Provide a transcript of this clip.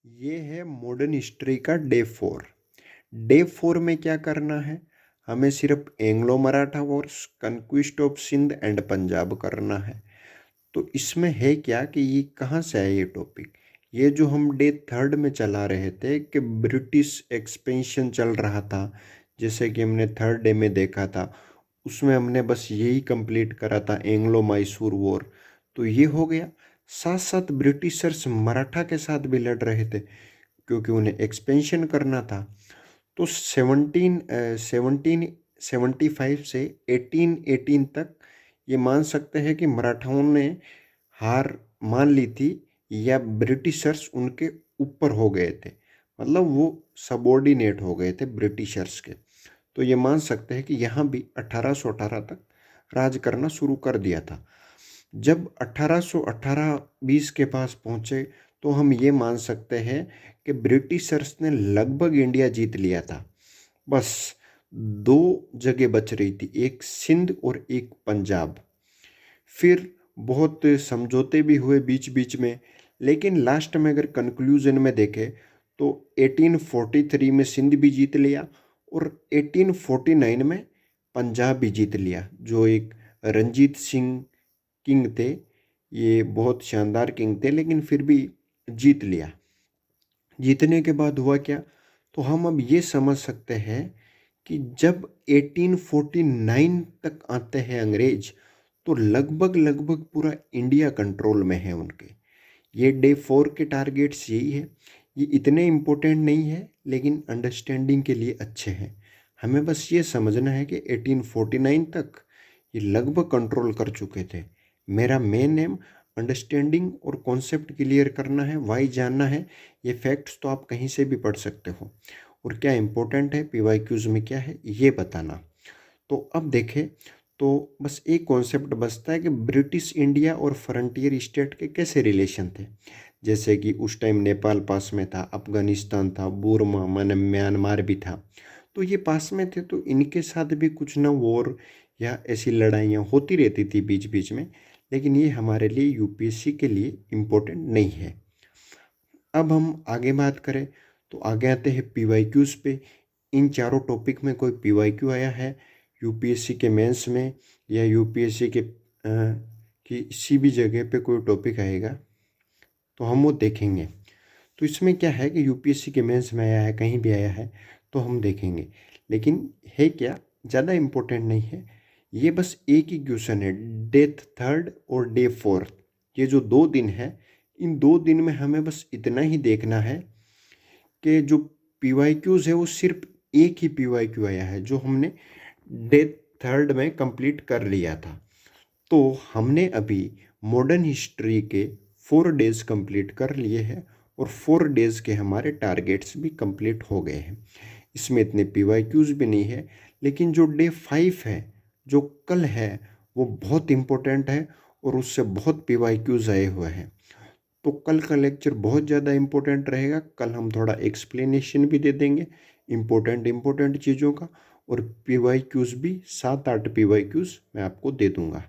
ये है modern history का डे 4। डे 4 में क्या करना है? हमें सिर्फ Anglo Maratha wars, conquest of Sindh and Punjab करना है। तो इसमें है क्या कि ये कहाँ से आया ये टॉपिक? ये जो हम डे 3 में चला रहे थे कि ब्रिटिश एक्सपेंशन चल रहा था, जैसे कि हमने 3rd डे में देखा था, उसमें हमने बस यही कंप्लीट करा था, एंग्लो मैसूर वॉर। तो ये हो गया। साथ साथ ब्रिटिशर्स मराठा के साथ भी लड़ रहे थे क्योंकि उन्हें एक्सपेंशन करना था। तो 1775 से 1818 तक ये मान सकते हैं कि मराठाओं ने हार मान ली थी, या ब्रिटिशर्स उनके ऊपर हो गए थे, मतलब वो सबॉर्डिनेट हो गए थे ब्रिटिशर्स के। तो ये मान सकते हैं कि यहाँ भी 1818 तक राज करना शुरू कर दिया था। जब 1818-20 के पास पहुँचे तो हम ये मान सकते हैं कि ब्रिटिशर्स ने लगभग इंडिया जीत लिया था। बस दो जगह बच रही थी, एक सिंध और एक पंजाब। फिर बहुत समझौते भी हुए बीच बीच में, लेकिन लास्ट में अगर कंक्लूजन में देखें तो 1843 में सिंध भी जीत लिया और 1849 में पंजाब भी जीत लिया। जो एक रंजीत सिंह किंग थे, ये बहुत शानदार किंग थे, लेकिन फिर भी जीत लिया। जीतने के बाद हुआ क्या? तो हम अब ये समझ सकते हैं कि जब 1849 तक आते हैं अंग्रेज, तो लगभग लगभग पूरा इंडिया कंट्रोल में है उनके। ये डे 4 के टारगेट्स यही है। ये इतने इम्पोर्टेंट नहीं है, लेकिन अंडरस्टैंडिंग के लिए अच्छे हैं। हमें बस ये समझना है कि 1849 तक ये लगभग कंट्रोल कर चुके थे। मेरा मेन एम अंडरस्टैंडिंग और कॉन्सेप्ट क्लियर करना है, वाई जानना है। ये फैक्ट्स तो आप कहीं से भी पढ़ सकते हो, और क्या इंपॉर्टेंट है पीवाईक्यूज में क्या है ये बताना। तो अब देखें, तो बस एक कॉन्सेप्ट बचता है कि ब्रिटिश इंडिया और फ्रंटियर स्टेट के कैसे रिलेशन थे। जैसे कि उस टाइम नेपाल पास में था, अफगानिस्तान था, बुर्मा माने म्यांमार भी था। तो ये पास में थे, तो इनके साथ भी कुछ ना वॉर या ऐसी लड़ाइयाँ होती रहती थी बीच बीच में, लेकिन ये हमारे लिए यूपीएससी के लिए इम्पोर्टेंट नहीं है। अब हम आगे बात करें तो आगे आते हैं पीवाईक्यूज पे। इन चारों टॉपिक में कोई पीवाईक्यू आया है यूपीएससी के मेंस में, या यूपीएससी के किसी भी जगह पे कोई टॉपिक आएगा तो हम वो देखेंगे। तो इसमें क्या है कि यूपीएससी के मेंस में आया है, कहीं भी आया है तो हम देखेंगे, लेकिन है क्या, ज़्यादा इम्पोर्टेंट नहीं है। ये बस एक ही क्वेश्चन है, डे 3 और डे 4। ये जो 2 दिन है, इन 2 दिन में हमें बस इतना ही देखना है कि जो पीवाईक्यूज है वो सिर्फ एक ही पीवाईक्यू आया है जो हमने डे 3 में कंप्लीट कर लिया था। तो हमने अभी मॉडर्न हिस्ट्री के 4 डेज कंप्लीट कर लिए हैं, और 4 डेज के हमारे टारगेट्स भी कंप्लीट हो गए हैं। इसमें इतने पीवाईक्यूज भी नहीं है, लेकिन जो डे 5 है, जो कल है, वो बहुत इम्पोर्टेंट है और उससे बहुत पीवाईक्यूज आए हुए हैं। तो कल का लेक्चर बहुत ज़्यादा इम्पोर्टेंट रहेगा। कल हम थोड़ा एक्सप्लेनेशन भी दे देंगे इम्पोर्टेंट चीज़ों का, और पीवाईक्यूज भी 7-8 पीवाईक्यूज मैं आपको दे दूंगा।